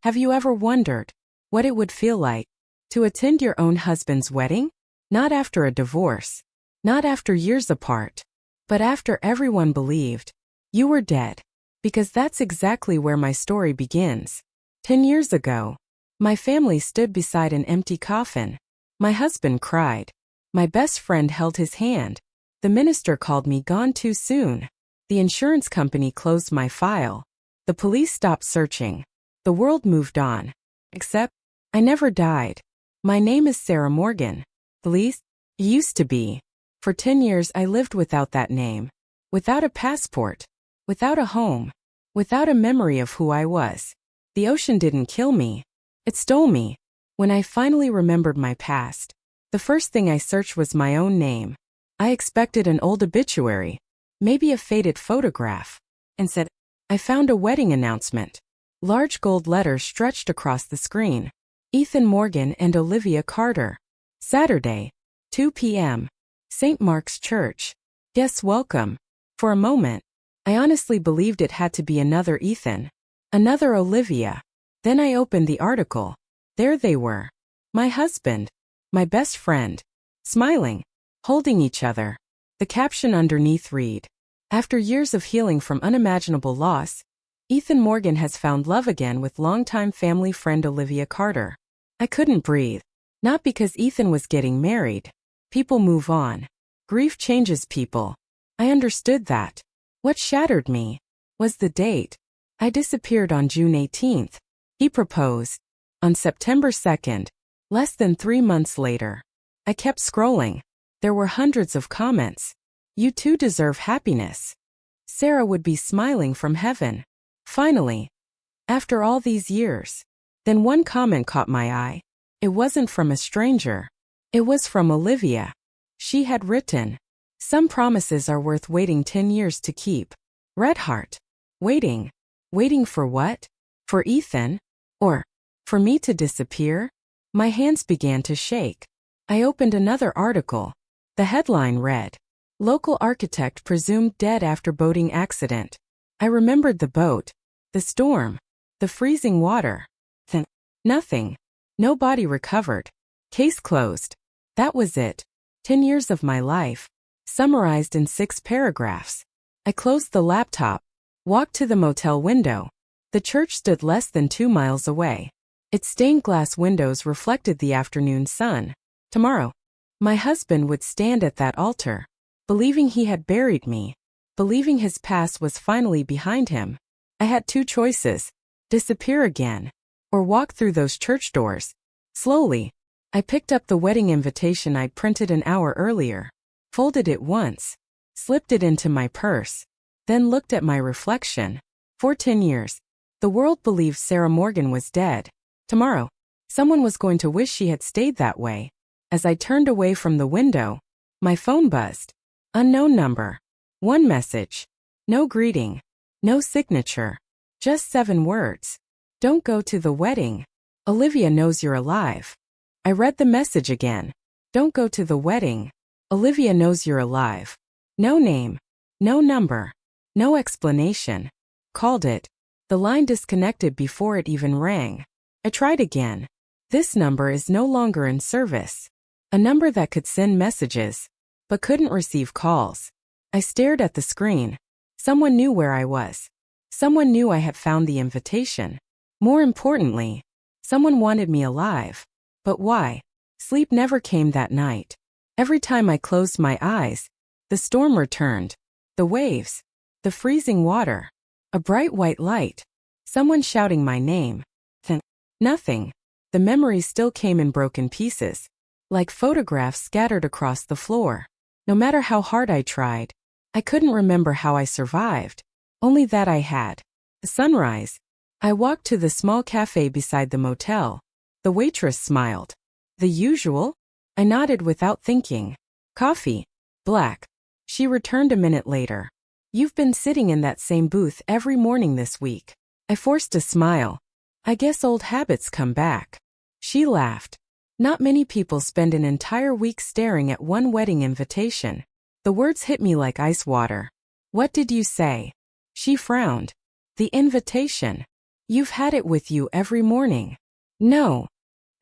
Have you ever wondered what it would feel like to attend your own husband's wedding? Not after a divorce, not after years apart, but after everyone believed you were dead. Because that's exactly where my story begins. 10 years ago, my family stood beside an empty coffin. My husband cried. My best friend held his hand. The minister called me gone too soon. The insurance company closed my file. The police stopped searching. The world moved on. Except, I never died. My name is Sarah Morgan. At least, it used to be. For 10 years I lived without that name. Without a passport. Without a home. Without a memory of who I was. The ocean didn't kill me. It stole me. When I finally remembered my past, the first thing I searched was my own name. I expected an old obituary, maybe a faded photograph. Instead, I found a wedding announcement. Large gold letters stretched across the screen. Ethan Morgan and Olivia Carter. Saturday, 2 p.m. St. Mark's Church. Guests welcome. For a moment, I honestly believed it had to be another Ethan. Another Olivia. Then I opened the article. There they were. My husband. My best friend. Smiling. Holding each other. The caption underneath read, "After years of healing from unimaginable loss, Ethan Morgan has found love again with longtime family friend Olivia Carter." I couldn't breathe. Not because Ethan was getting married. People move on. Grief changes people. I understood that. What shattered me was the date. I disappeared on June 18th. He proposed on September 2nd, less than 3 months later. I kept scrolling. There were hundreds of comments. "You too deserve happiness." Sarah would be smiling from heaven. Finally, after all these years. Then one comment caught my eye. It wasn't from a stranger. It was from Olivia. She had written, "Some promises are worth waiting 10 years to keep." Red heart. Waiting. Waiting for what? For Ethan? Or for me to disappear? My hands began to shake. I opened another article. The headline read, "Local architect presumed dead after boating accident." I remembered the boat, the storm, the freezing water. Then, nothing. No body recovered. Case closed. That was it. 10 years of my life, summarized in 6 paragraphs. I closed the laptop, walked to the motel window. The church stood less than 2 miles away. Its stained glass windows reflected the afternoon sun. Tomorrow, my husband would stand at that altar, believing he had buried me, believing his past was finally behind him. I had 2 choices, disappear again, or walk through those church doors. Slowly, I picked up the wedding invitation I'd printed an hour earlier, folded it once, slipped it into my purse, then looked at my reflection. For 10 years, the world believed Sarah Morgan was dead. Tomorrow, someone was going to wish she had stayed that way. As I turned away from the window, my phone buzzed. Unknown number. One message. No greeting. No signature. Just 7 words. "Don't go to the wedding. Olivia knows you're alive." I read the message again. "Don't go to the wedding. Olivia knows you're alive." No name. No number. No explanation. Called it. The line disconnected before it even rang. I tried again. "This number is no longer in service." A number that could send messages, but couldn't receive calls. I stared at the screen. Someone knew where I was. Someone knew I had found the invitation. More importantly, someone wanted me alive. But why? Sleep never came that night. Every time I closed my eyes, the storm returned. The waves. The freezing water. A bright white light. Someone shouting my name. Then, nothing. The memory still came in broken pieces, like photographs scattered across the floor. No matter how hard I tried, I couldn't remember how I survived. Only that I had. The sunrise. I walked to the small cafe beside the motel. The waitress smiled. "The usual?" I nodded without thinking. "Coffee. Black." She returned a minute later. "You've been sitting in that same booth every morning this week." I forced a smile. I guess old habits come back. She laughed. "Not many people spend an entire week staring at one wedding invitation." The words hit me like ice water. "What did you say?" She frowned. "The invitation." You've had it with you every morning. No,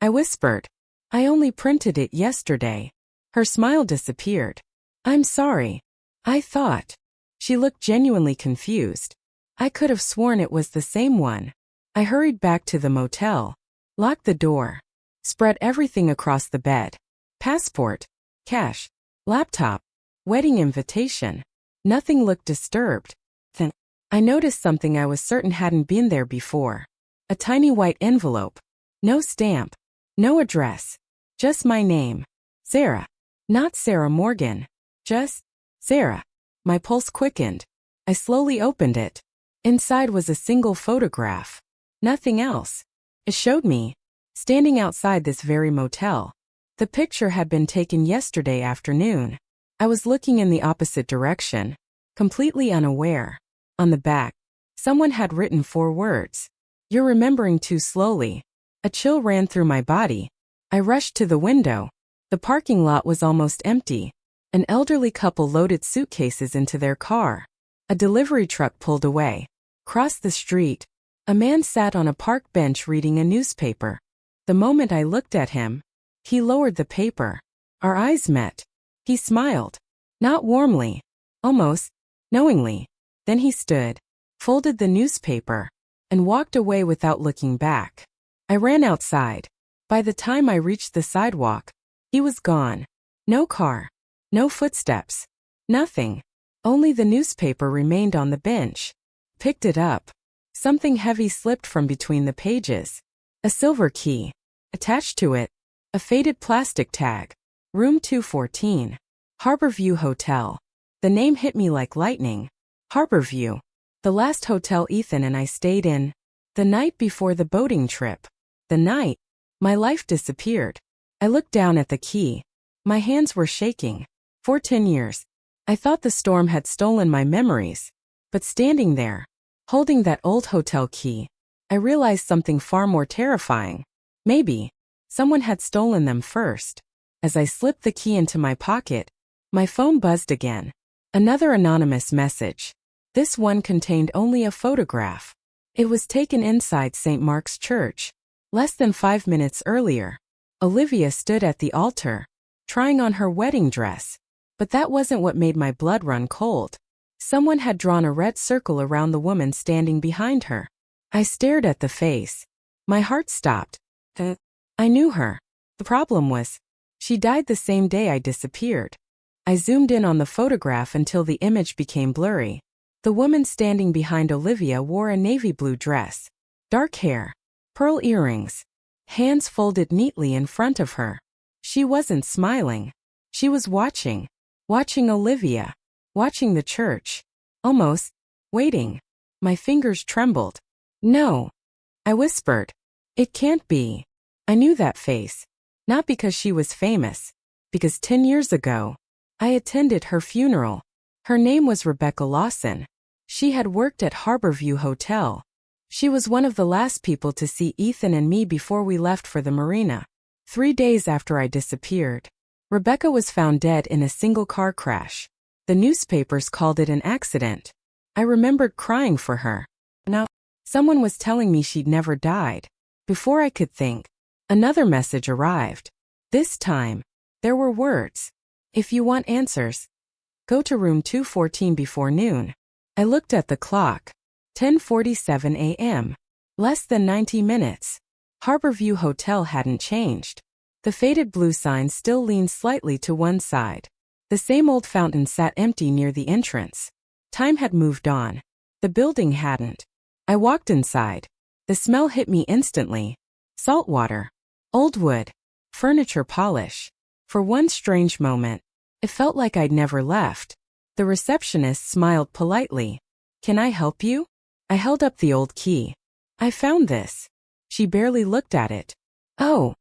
I whispered. I only printed it yesterday. Her smile disappeared. I'm sorry. I thought. She looked genuinely confused. I could have sworn it was the same one. I hurried back to the motel, locked the door, spread everything across the bed. Passport, cash, laptop, wedding invitation. Nothing looked disturbed. Then, I noticed something I was certain hadn't been there before. A tiny white envelope. No stamp. No address. Just my name. Sarah. Not Sarah Morgan. Just Sarah. My pulse quickened. I slowly opened it. Inside was a single photograph. Nothing else. It showed me, standing outside this very motel. The picture had been taken yesterday afternoon. I was looking in the opposite direction, completely unaware. On the back, someone had written 4 words. You're remembering too slowly. A chill ran through my body. I rushed to the window. The parking lot was almost empty. An elderly couple loaded suitcases into their car. A delivery truck pulled away. Across the street, a man sat on a park bench reading a newspaper. The moment I looked at him, he lowered the paper. Our eyes met. He smiled. Not warmly. Almost knowingly. Then he stood, folded the newspaper, and walked away without looking back. I ran outside. By the time I reached the sidewalk, he was gone. No car. No footsteps. Nothing. Only the newspaper remained on the bench. Picked it up. Something heavy slipped from between the pages. A silver key. Attached to it, a faded plastic tag. Room 214. Harborview Hotel. The name hit me like lightning. Harborview. The last hotel Ethan and I stayed in. The night before the boating trip. The night my life disappeared. I looked down at the key. My hands were shaking. For 10 years, I thought the storm had stolen my memories. But standing there, holding that old hotel key, I realized something far more terrifying. Maybe someone had stolen them first. As I slipped the key into my pocket, my phone buzzed again. Another anonymous message. This one contained only a photograph. It was taken inside St. Mark's Church. Less than 5 minutes earlier, Olivia stood at the altar, trying on her wedding dress. But that wasn't what made my blood run cold. Someone had drawn a red circle around the woman standing behind her. I stared at the face. My heart stopped. I knew her. The problem was, she died the same day I disappeared. I zoomed in on the photograph until the image became blurry. The woman standing behind Olivia wore a navy blue dress. Dark hair. Pearl earrings. Hands folded neatly in front of her. She wasn't smiling. She was watching. Watching Olivia. Watching the church. Almost. Waiting. My fingers trembled. No. I whispered. It can't be. I knew that face. Not because she was famous. Because 10 years ago, I attended her funeral. Her name was Rebecca Lawson. She had worked at Harborview Hotel. She was one of the last people to see Ethan and me before we left for the marina. 3 days after I disappeared, Rebecca was found dead in a single car crash. The newspapers called it an accident. I remembered crying for her. Now, someone was telling me she'd never died. Before I could think, another message arrived. This time, there were words. If you want answers, go to room 214 before noon. I looked at the clock. 10:47 a.m. Less than 90 minutes. Harborview Hotel hadn't changed. The faded blue sign still leaned slightly to one side. The same old fountain sat empty near the entrance. Time had moved on. The building hadn't. I walked inside. The smell hit me instantly. Salt water. Old wood. Furniture polish. For one strange moment, it felt like I'd never left. The receptionist smiled politely. Can I help you? I held up the old key. I found this. She barely looked at it. Oh,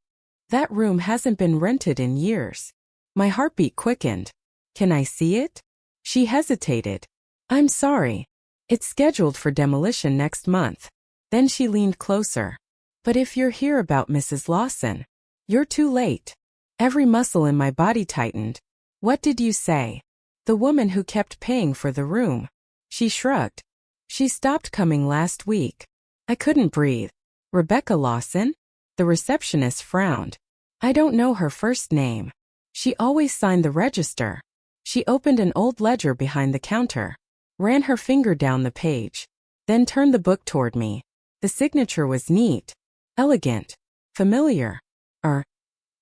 that room hasn't been rented in years. My heartbeat quickened. Can I see it? She hesitated. I'm sorry. It's scheduled for demolition next month. Then she leaned closer. But if you're here about Mrs. Lawson, you're too late. Every muscle in my body tightened. What did you say? The woman who kept paying for the room. She shrugged. She stopped coming last week. I couldn't breathe. Rebecca Lawson? The receptionist frowned. I don't know her first name. She always signed the register. She opened an old ledger behind the counter, ran her finger down the page, then turned the book toward me. The signature was neat, elegant, familiar.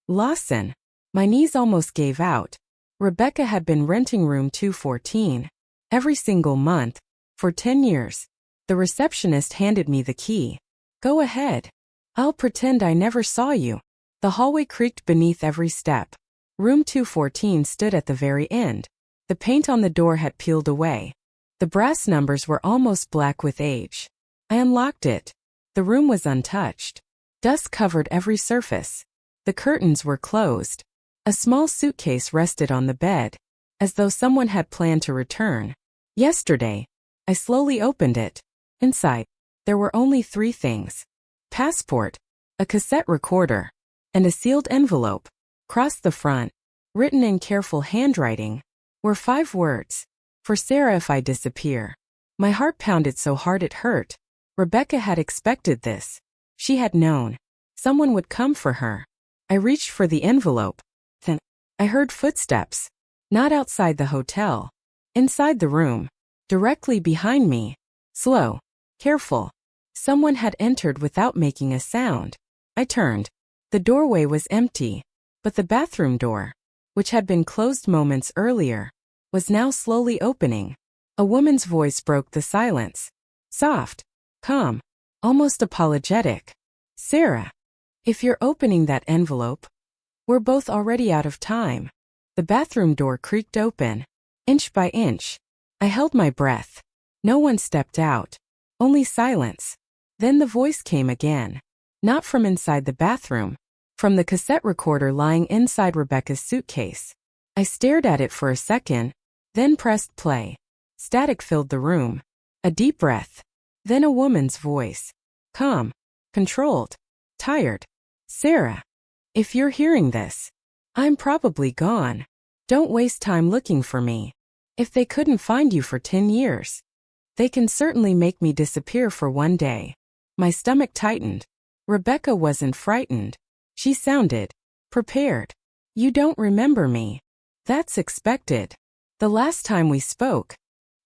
Lawson. My knees almost gave out. Rebecca had been renting room 214 every single month for 10 years. The receptionist handed me the key. Go ahead. I'll pretend I never saw you. The hallway creaked beneath every step. Room 214 stood at the very end. The paint on the door had peeled away. The brass numbers were almost black with age. I unlocked it. The room was untouched. Dust covered every surface. The curtains were closed. A small suitcase rested on the bed, as though someone had planned to return. Yesterday. I slowly opened it. Inside, there were only 3 things. Passport, a cassette recorder, and a sealed envelope. Across the front, written in careful handwriting, were 5 words. For Sarah if I disappear. My heart pounded so hard it hurt. Rebecca had expected this. She had known. Someone would come for her. I reached for the envelope. Then, I heard footsteps. Not outside the hotel. Inside the room. Directly behind me. Slow. Careful. Someone had entered without making a sound. I turned. The doorway was empty. But the bathroom door, which had been closed moments earlier, was now slowly opening. A woman's voice broke the silence. Soft. Calm. Almost apologetic. Sarah. If you're opening that envelope, we're both already out of time. The bathroom door creaked open. Inch by inch. I held my breath. No one stepped out. Only silence. Then the voice came again. Not from inside the bathroom. From the cassette recorder lying inside Rebecca's suitcase. I stared at it for a second, then pressed play. Static filled the room. A deep breath. Then a woman's voice. Calm. Controlled. Tired. Sarah. If you're hearing this, I'm probably gone. Don't waste time looking for me. If they couldn't find you for 10 years, they can certainly make me disappear for one day. My stomach tightened. Rebecca wasn't frightened. She sounded prepared. You don't remember me. That's expected. The last time we spoke,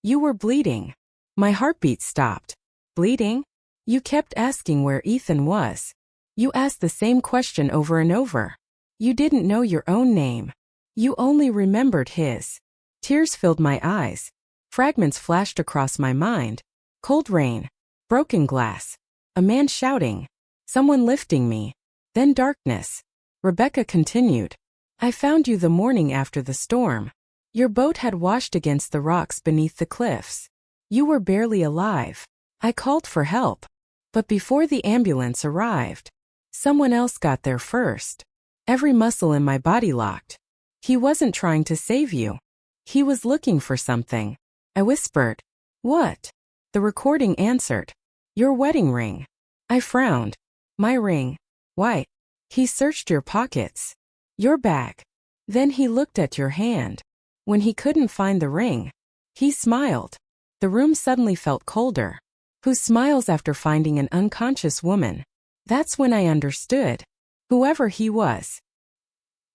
you were bleeding. My heartbeat stopped. Bleeding? You kept asking where Ethan was. You asked the same question over and over. You didn't know your own name. You only remembered his. Tears filled my eyes. Fragments flashed across my mind. Cold rain. Broken glass. A man shouting. Someone lifting me. Then darkness. Rebecca continued. I found you the morning after the storm. Your boat had washed against the rocks beneath the cliffs. You were barely alive. I called for help. But before the ambulance arrived, someone else got there first. Every muscle in my body locked. He wasn't trying to save you. He was looking for something. I whispered. What? The recording answered. Your wedding ring. I frowned. My ring. Why? He searched your pockets. Your bag. Then he looked at your hand. When he couldn't find the ring, he smiled. The room suddenly felt colder. Who smiles after finding an unconscious woman? That's when I understood. Whoever he was.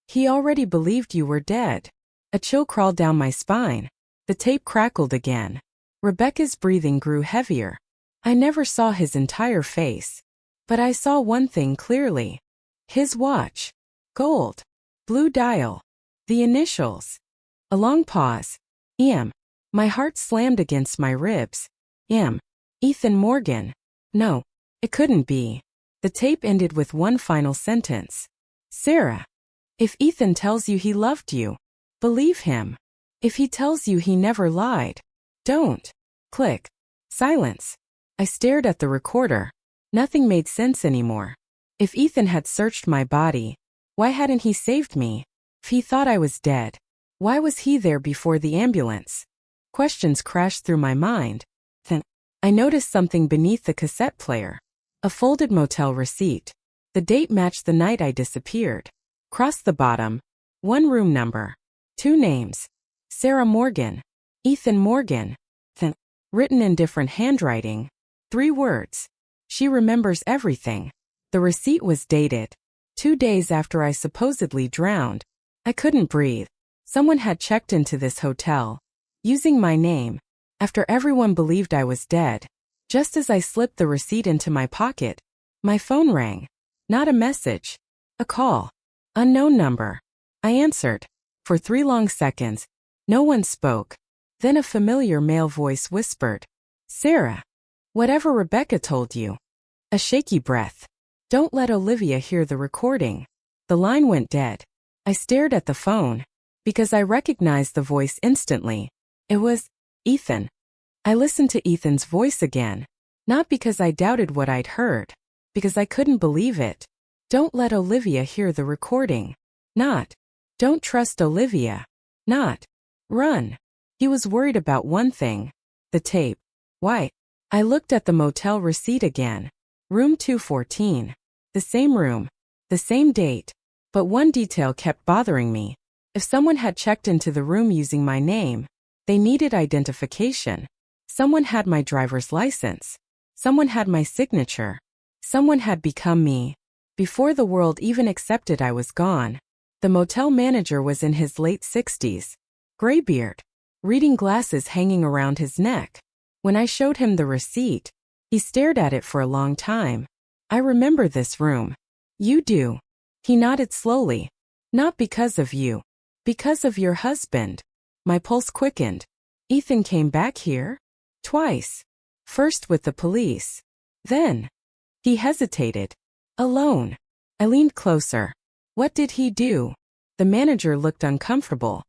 He already believed you were dead. A chill crawled down my spine. The tape crackled again. Rebecca's breathing grew heavier. I never saw his entire face. But I saw one thing clearly. His watch. Gold. Blue dial. The initials. A long pause. M. My heart slammed against my ribs. M. Ethan Morgan. No, it couldn't be. The tape ended with one final sentence. Sarah. If Ethan tells you he loved you, believe him. If he tells you he never lied, don't. Click. Silence. I stared at the recorder. Nothing made sense anymore. If Ethan had searched my body, why hadn't he saved me? If he thought I was dead, why was he there before the ambulance? Questions crashed through my mind. Then, I noticed something beneath the cassette player. A folded motel receipt. The date matched the night I disappeared. Across the bottom, 1 room number. 2 names. Sarah Morgan. Ethan Morgan. Then, written in different handwriting. 3 words. She remembers everything. The receipt was dated 2 days after I supposedly drowned. I couldn't breathe. Someone had checked into this hotel, using my name, after everyone believed I was dead. Just as I slipped the receipt into my pocket, my phone rang. Not a message. A call. Unknown number. I answered. For 3 long seconds, no one spoke. Then a familiar male voice whispered, "Sarah. Whatever Rebecca told you." A shaky breath. "Don't let Olivia hear the recording." The line went dead. I stared at the phone, because I recognized the voice instantly. It was Ethan. I listened to Ethan's voice again, not because I doubted what I'd heard, because I couldn't believe it. "Don't let Olivia hear the recording." Not, "Don't trust Olivia." Not, "Run." He was worried about one thing. The tape. Why? I looked at the motel receipt again. Room 214. The same room. The same date. But one detail kept bothering me. If someone had checked into the room using my name, they needed identification. Someone had my driver's license. Someone had my signature. Someone had become me. Before the world even accepted I was gone. The motel manager was in his late 60s. Graybeard. Reading glasses hanging around his neck. When I showed him the receipt, he stared at it for a long time. "I remember this room." "You do." He nodded slowly. "Not because of you. Because of your husband." My pulse quickened. "Ethan came back here?" "Twice. First with the police. Then." He hesitated. "Alone." I leaned closer. "What did he do?" The manager looked uncomfortable.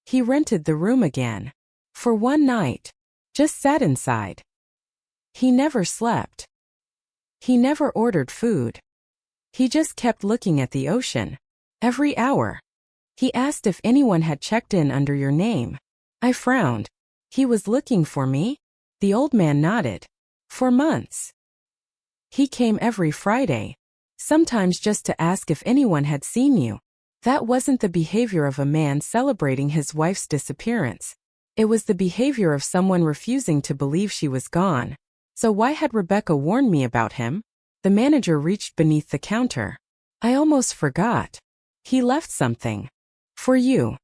"He rented the room again. For one night. Just sat inside. He never slept. He never ordered food. He just kept looking at the ocean. Every hour. He asked if anyone had checked in under your name." I frowned. "He was looking for me?" The old man nodded. "For months. He came every Friday. Sometimes just to ask if anyone had seen you." That wasn't the behavior of a man celebrating his wife's disappearance. It was the behavior of someone refusing to believe she was gone. So why had Rebecca warned me about him? The manager reached beneath the counter. "I almost forgot. He left something. For you."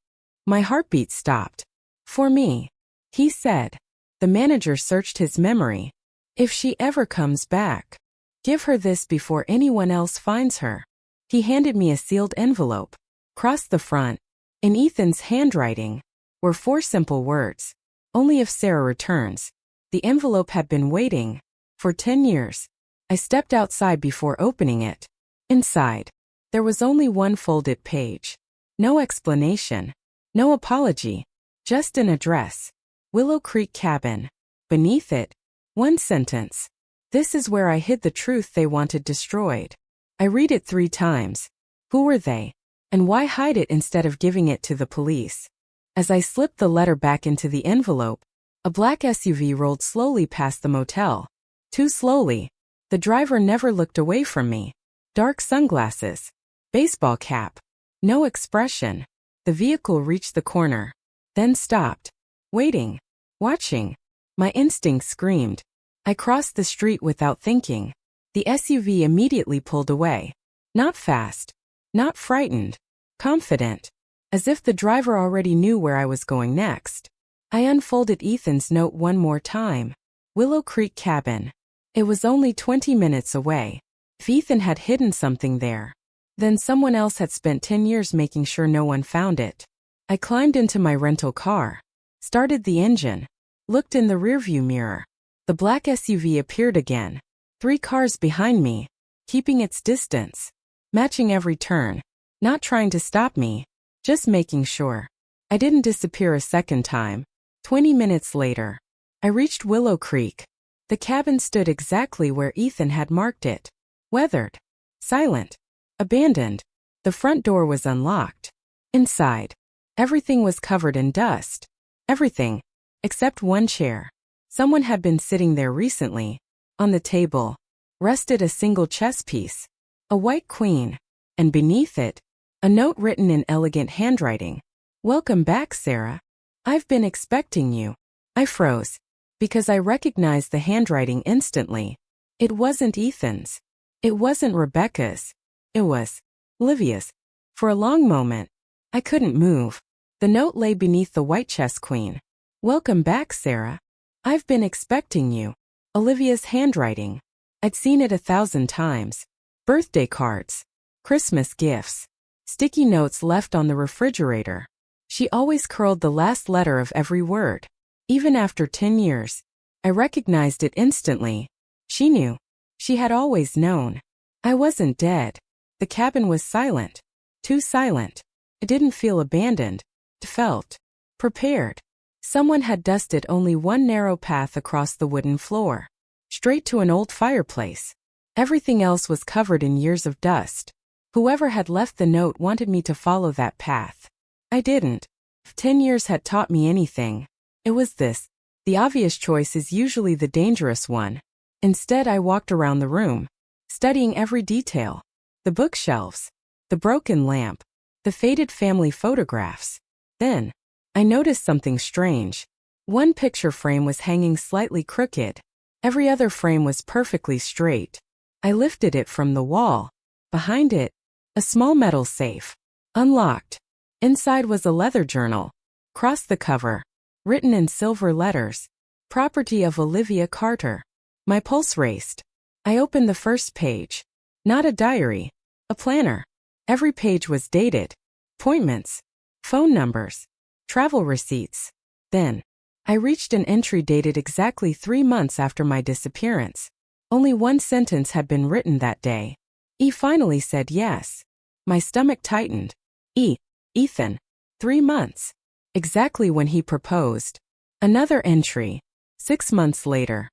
My heartbeat stopped. "For me," he said. The manager searched his memory. "If she ever comes back, give her this before anyone else finds her." He handed me a sealed envelope. Across the front, in Ethan's handwriting, were 4 simple words. "Only if Sarah returns." The envelope had been waiting for 10 years. I stepped outside before opening it. Inside, there was only one folded page. No explanation. No apology. Just an address. Willow Creek Cabin. Beneath it, one sentence. "This is where I hid the truth they wanted destroyed." I read it 3 times. Who were they? And why hide it instead of giving it to the police? As I slipped the letter back into the envelope, a black SUV rolled slowly past the motel. Too slowly. The driver never looked away from me. Dark sunglasses. Baseball cap. No expression. The vehicle reached the corner. Then stopped. Waiting. Watching. My instinct screamed. I crossed the street without thinking. The SUV immediately pulled away. Not fast. Not frightened. Confident. As if the driver already knew where I was going next. I unfolded Ethan's note one more time. Willow Creek Cabin. It was only 20 minutes away. If Ethan had hidden something there, then someone else had spent 10 years making sure no one found it. I climbed into my rental car, started the engine, looked in the rearview mirror. The black SUV appeared again. 3 cars behind me, keeping its distance, matching every turn, not trying to stop me, just making sure I didn't disappear a second time. 20 minutes later, I reached Willow Creek. The cabin stood exactly where Ethan had marked it. Weathered. Silent. Abandoned. The front door was unlocked. Inside, everything was covered in dust. Everything, except one chair. Someone had been sitting there recently. On the table, rested a single chess piece. A white queen. And beneath it, a note written in elegant handwriting. "Welcome back, Sarah. I've been expecting you." I froze, because I recognized the handwriting instantly. It wasn't Ethan's. It wasn't Rebecca's. It was Olivia's. For a long moment, I couldn't move. The note lay beneath the white chess queen. Welcome back, Sarah. I've been expecting you. Olivia's handwriting. I'd seen it 1,000 times. Birthday cards. Christmas gifts. Sticky notes left on the refrigerator. She always curled the last letter of every word. Even after 10 years, I recognized it instantly. She knew. She had always known. I wasn't dead. The cabin was silent. Too silent. I didn't feel abandoned. It felt prepared. Someone had dusted only one narrow path across the wooden floor, straight to an old fireplace. Everything else was covered in years of dust. Whoever had left the note wanted me to follow that path. I didn't. If 10 years had taught me anything, it was this. The obvious choice is usually the dangerous one. Instead, I walked around the room, studying every detail. The bookshelves, the broken lamp, the faded family photographs. Then, I noticed something strange. One picture frame was hanging slightly crooked. Every other frame was perfectly straight. I lifted it from the wall. Behind it, a small metal safe. Unlocked. Inside was a leather journal. Across the cover, written in silver letters, property of Olivia Carter. My pulse raced. I opened the first page. Not a diary, a planner. Every page was dated. Appointments, phone numbers, travel receipts. Then, I reached an entry dated exactly 3 months after my disappearance. Only one sentence had been written that day. E finally said yes. My stomach tightened. Ethan. 3 months. Exactly when he proposed. Another entry. 6 months later.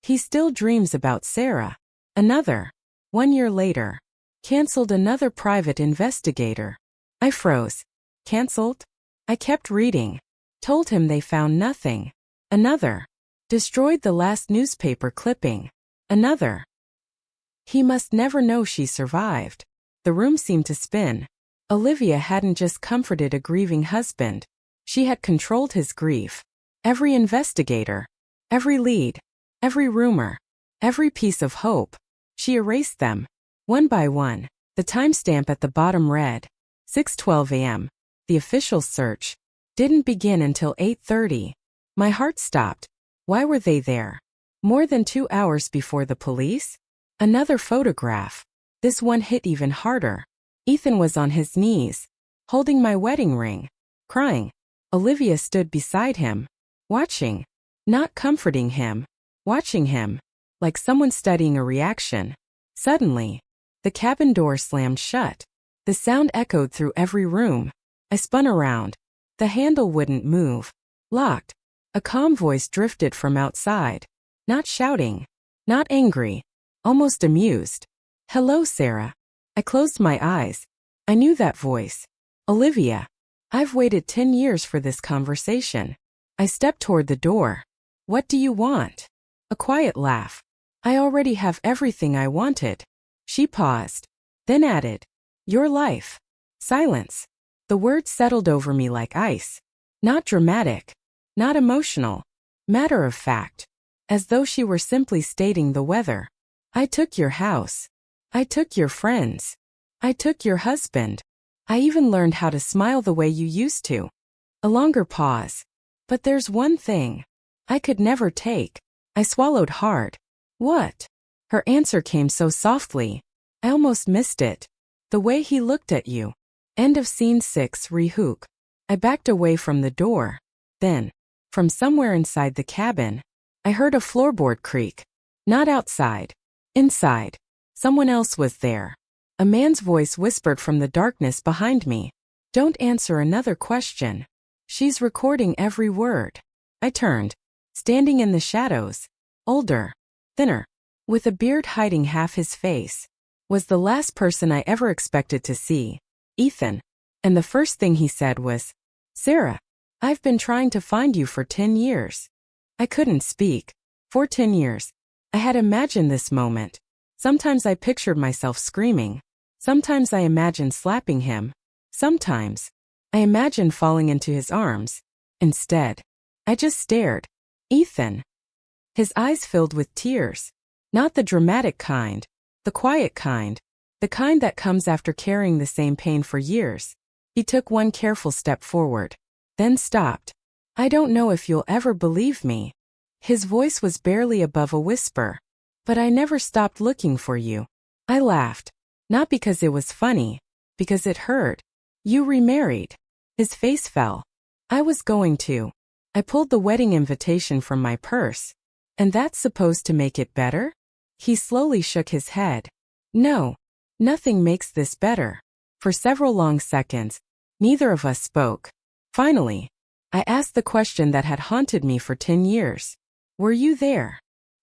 He still dreams about Sarah. Another. 1 year later. Cancelled another private investigator. I froze. Cancelled? I kept reading. Told him they found nothing. Another. Destroyed the last newspaper clipping. Another. He must never know she survived. The room seemed to spin. Olivia hadn't just comforted a grieving husband. She had controlled his grief. Every investigator. Every lead. Every rumor. Every piece of hope. She erased them. One by one. The timestamp at the bottom read, 6:12 a.m. The official search didn't begin until 8:30. My heart stopped. Why were they there? More than 2 hours before the police? Another photograph. This one hit even harder. Ethan was on his knees, holding my wedding ring, crying. Olivia stood beside him, watching, not comforting him, watching him, like someone studying a reaction. Suddenly, the cabin door slammed shut. The sound echoed through every room. I spun around. The handle wouldn't move. Locked. A calm voice drifted from outside. Not shouting. Not angry. Almost amused. Hello, Sarah. I closed my eyes. I knew that voice. Olivia. I've waited 10 years for this conversation. I stepped toward the door. What do you want? A quiet laugh. I already have everything I wanted. She paused. Then added, your life. Silence. The words settled over me like ice. Not dramatic. Not emotional. Matter of fact. As though she were simply stating the weather. I took your house. I took your friends. I took your husband. I even learned how to smile the way you used to. A longer pause. But there's one thing I could never take. I swallowed hard. What? Her answer came so softly. I almost missed it. The way he looked at you. End of scene 6. Rehook. I backed away from the door. Then, from somewhere inside the cabin, I heard a floorboard creak. Not outside. Inside. Someone else was there. A man's voice whispered from the darkness behind me. Don't answer another question. She's recording every word. I turned. Standing in the shadows. Older. Thinner. With a beard hiding half his face. Was the last person I ever expected to see. Ethan. And the first thing he said was, Sarah, I've been trying to find you for 10 years. I couldn't speak. For 10 years. I had imagined this moment. Sometimes I pictured myself screaming. Sometimes I imagined slapping him. Sometimes I imagined falling into his arms. Instead, I just stared. Ethan. His eyes filled with tears. Not the dramatic kind, the quiet kind, the kind that comes after carrying the same pain for years. He took one careful step forward, then stopped. I don't know if you'll ever believe me. His voice was barely above a whisper. But I never stopped looking for you. I laughed. Not because it was funny, because it hurt. You remarried. His face fell. I was going to. I pulled the wedding invitation from my purse. And that's supposed to make it better? He slowly shook his head. No. Nothing makes this better. For several long seconds, neither of us spoke. Finally, I asked the question that had haunted me for 10 years. Were you there?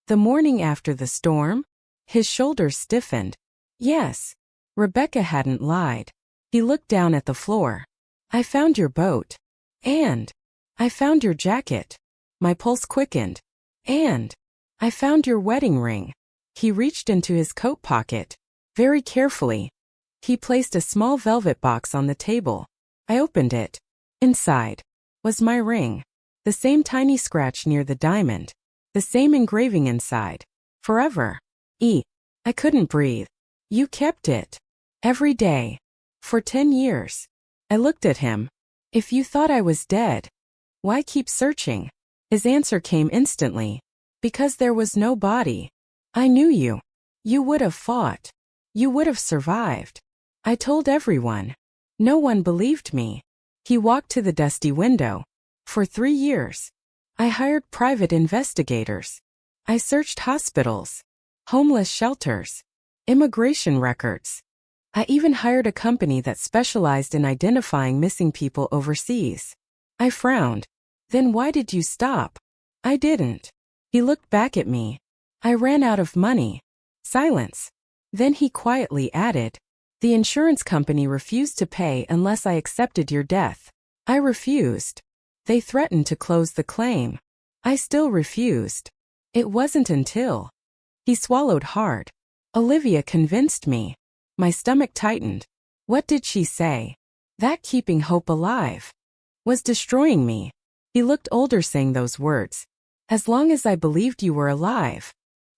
The morning after the storm? His shoulders stiffened. Yes. Rebecca hadn't lied. He looked down at the floor. I found your boat. And I found your jacket. My pulse quickened. And I found your wedding ring. He reached into his coat pocket. Very carefully. He placed a small velvet box on the table. I opened it. Inside was my ring. The same tiny scratch near the diamond. The same engraving inside. Forever. I couldn't breathe. You kept it. Every day. For 10 years. I looked at him. If you thought I was dead, why keep searching? His answer came instantly. Because there was no body. I knew you. You would have fought. You would have survived. I told everyone. No one believed me. He walked to the dusty window. For 3 years. I hired private investigators. I searched hospitals, homeless shelters, immigration records. I even hired a company that specialized in identifying missing people overseas. I frowned. Then why did you stop? I didn't. He looked back at me. I ran out of money. Silence. Then he quietly added, the insurance company refused to pay unless I accepted your death. I refused. They threatened to close the claim. I still refused. It wasn't until. He swallowed hard. Olivia convinced me. My stomach tightened. What did she say? That keeping hope alive was destroying me. He looked older saying those words. As long as I believed you were alive.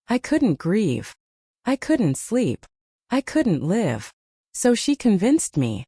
I couldn't grieve. I couldn't sleep. I couldn't live. So she convinced me.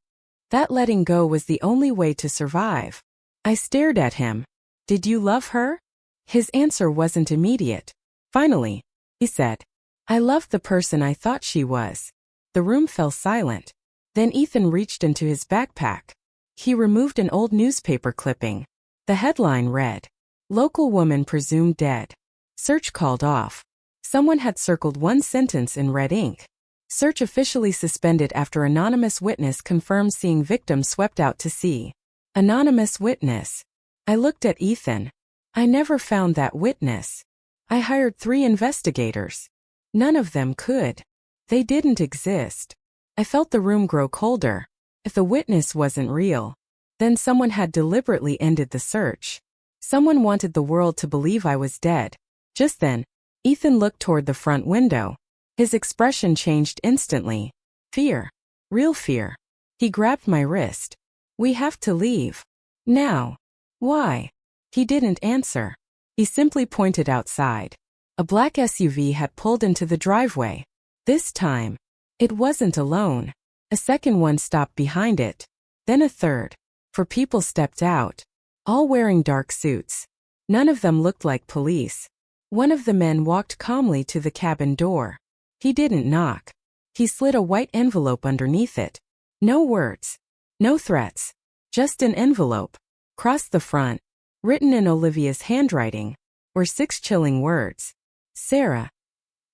That letting go was the only way to survive. I stared at him. Did you love her? His answer wasn't immediate. Finally, he said, I loved the person I thought she was. The room fell silent. Then Ethan reached into his backpack. He removed an old newspaper clipping. The headline read, Local woman presumed dead. Search called off. Someone had circled one sentence in red ink. Search officially suspended after anonymous witness confirmed seeing victim swept out to sea. Anonymous witness. I looked at Ethan. I never found that witness. I hired 3 investigators. None of them could. They didn't exist. I felt the room grow colder. If the witness wasn't real, then someone had deliberately ended the search. Someone wanted the world to believe I was dead. Just then, Ethan looked toward the front window. His expression changed instantly. Fear. Real fear. He grabbed my wrist. We have to leave. Now. Why? He didn't answer. He simply pointed outside. A black SUV had pulled into the driveway. This time, it wasn't alone. A second one stopped behind it. Then a third. 4 people stepped out. All wearing dark suits. None of them looked like police. One of the men walked calmly to the cabin door. He didn't knock. He slid a white envelope underneath it. No words. No threats. Just an envelope. Across the front, written in Olivia's handwriting, were 6 chilling words. Sarah.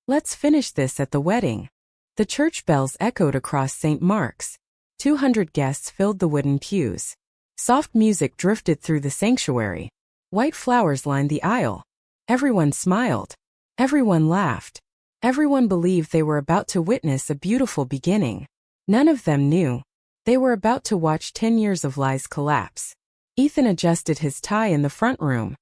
Let's finish this at the wedding. The church bells echoed across St. Mark's. 200 guests filled the wooden pews. Soft music drifted through the sanctuary. White flowers lined the aisle. Everyone smiled. Everyone laughed. Everyone believed they were about to witness a beautiful beginning. None of them knew. They were about to watch 10 years of lies collapse. Ethan adjusted his tie in the front room.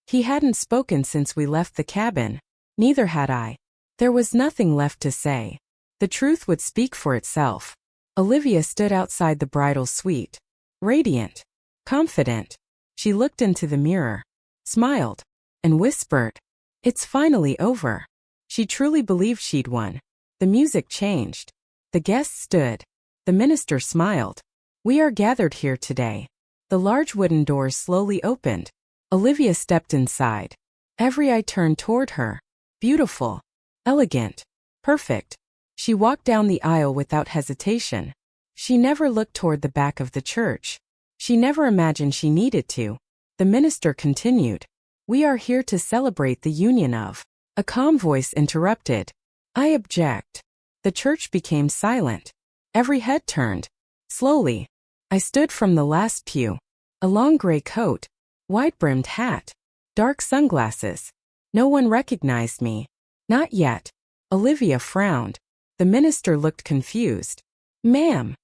He hadn't spoken since we left the cabin. Neither had I. There was nothing left to say. The truth would speak for itself. Olivia stood outside the bridal suite. Radiant. Confident. She looked into the mirror. Smiled. And whispered. It's finally over. She truly believed she'd won. The music changed. The guests stood. The minister smiled. We are gathered here today. The large wooden doors slowly opened. Olivia stepped inside. Every eye turned toward her. Beautiful. Elegant. Perfect. She walked down the aisle without hesitation. She never looked toward the back of the church. She never imagined she needed to. The minister continued. We are here to celebrate the union of. A calm voice interrupted. I object. The church became silent. Every head turned. Slowly. I stood from the last pew. A long gray coat. Wide-brimmed hat. Dark sunglasses. No one recognized me. Not yet. Olivia frowned. The minister looked confused. Ma'am.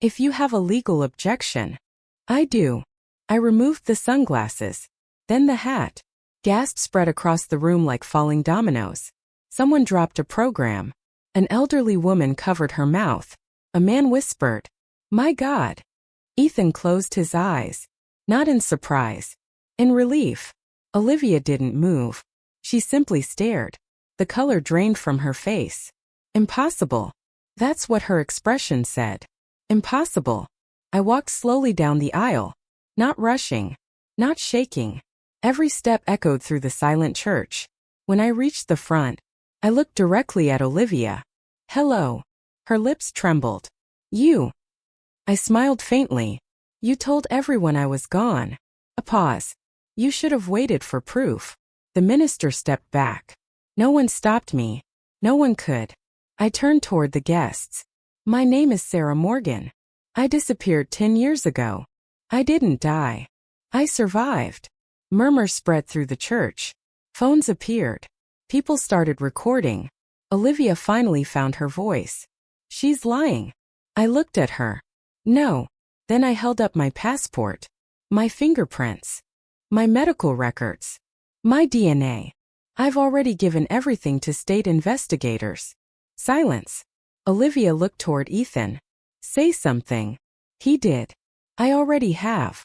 If you have a legal objection. I do. I removed the sunglasses. Then the hat. Gasps spread across the room like falling dominoes. Someone dropped a program. An elderly woman covered her mouth. A man whispered, My God. Ethan closed his eyes. Not in surprise. In relief. Olivia didn't move. She simply stared. The color drained from her face. Impossible. That's what her expression said. Impossible. I walked slowly down the aisle. Not rushing. Not shaking. Every step echoed through the silent church. When I reached the front, I looked directly at Olivia. Hello. Her lips trembled. You. I smiled faintly. You told everyone I was gone. A pause. You should have waited for proof. The minister stepped back. No one stopped me. No one could. I turned toward the guests. My name is Sarah Morgan. I disappeared 10 years ago. I didn't die. I survived. Murmurs spread through the church. Phones appeared. People started recording. Olivia finally found her voice. She's lying. I looked at her. No. Then I held up my passport. My fingerprints. My medical records. My DNA. I've already given everything to state investigators. Silence. Olivia looked toward Ethan. Say something. He did. I already have.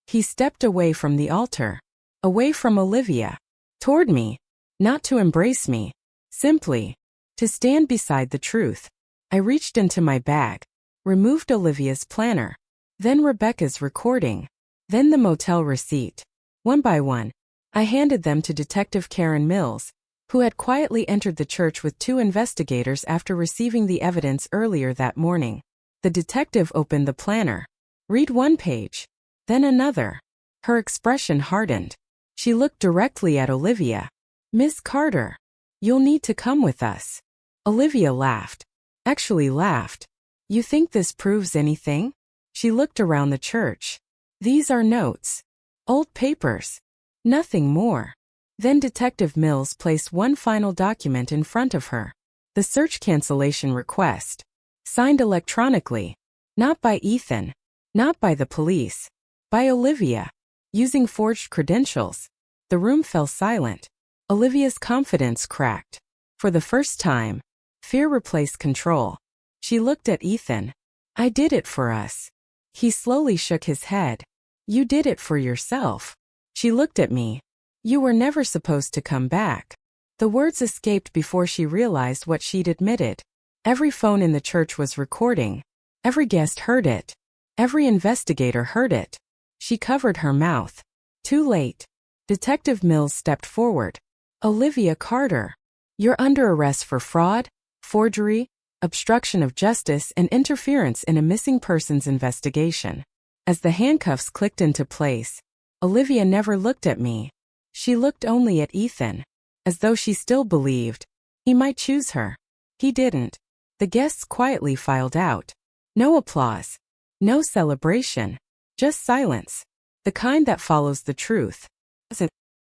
He stepped away from the altar. Away from Olivia. Toward me. Not to embrace me. Simply. To stand beside the truth. I reached into my bag. Removed Olivia's planner. Then Rebecca's recording. Then the motel receipt. One by one. I handed them to Detective Karen Mills, who had quietly entered the church with 2 investigators after receiving the evidence earlier that morning. The detective opened the planner. Read one page. Then another. Her expression hardened. She looked directly at Olivia. Miss Carter. You'll need to come with us. Olivia laughed. Actually laughed. You think this proves anything? She looked around the church. These are notes. Old papers. Nothing more. Then Detective Mills placed one final document in front of her. The search cancellation request. Signed electronically. Not by Ethan. Not by the police. By Olivia. Using forged credentials. The room fell silent. Olivia's confidence cracked. For the first time, fear replaced control. She looked at Ethan. I did it for us. He slowly shook his head. You did it for yourself. She looked at me. You were never supposed to come back. The words escaped before she realized what she'd admitted. Every phone in the church was recording. Every guest heard it. Every investigator heard it. She covered her mouth. Too late. Detective Mills stepped forward. Olivia Carter. You're under arrest for fraud, forgery, obstruction of justice, and interference in a missing persons investigation. As the handcuffs clicked into place, Olivia never looked at me. She looked only at Ethan, as though she still believed he might choose her. He didn't. The guests quietly filed out. No applause. No celebration. Just silence. The kind that follows the truth.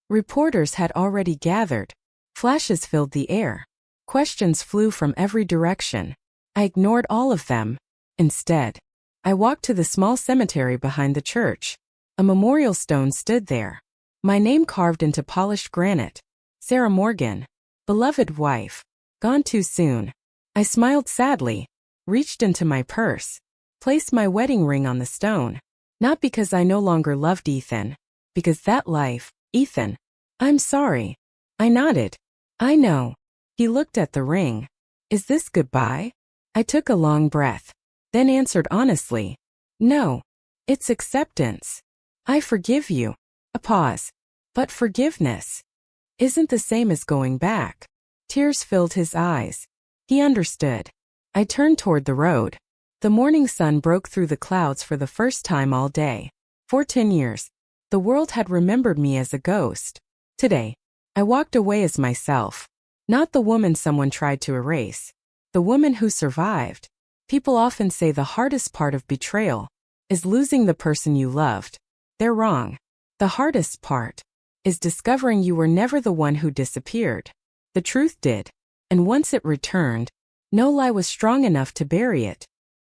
Reporters had already gathered. Flashes filled the air. Questions flew from every direction. I ignored all of them. Instead, I walked to the small cemetery behind the church. A memorial stone stood there. My name carved into polished granite. Sarah Morgan. Beloved wife. Gone too soon. I smiled sadly. Reached into my purse. Placed my wedding ring on the stone. Not because I no longer loved Ethan. Because that life, Ethan. I'm sorry. I nodded. I know. He looked at the ring. Is this goodbye? I took a long breath, then answered honestly. No. It's acceptance. I forgive you. A pause. But forgiveness isn't the same as going back. Tears filled his eyes. He understood. I turned toward the road. The morning sun broke through the clouds for the first time all day. For 10 years, the world had remembered me as a ghost. Today, I walked away as myself. Not the woman someone tried to erase. The woman who survived. People often say the hardest part of betrayal is losing the person you loved. They're wrong. The hardest part is discovering you were never the one who disappeared. The truth did. And once it returned, no lie was strong enough to bury it.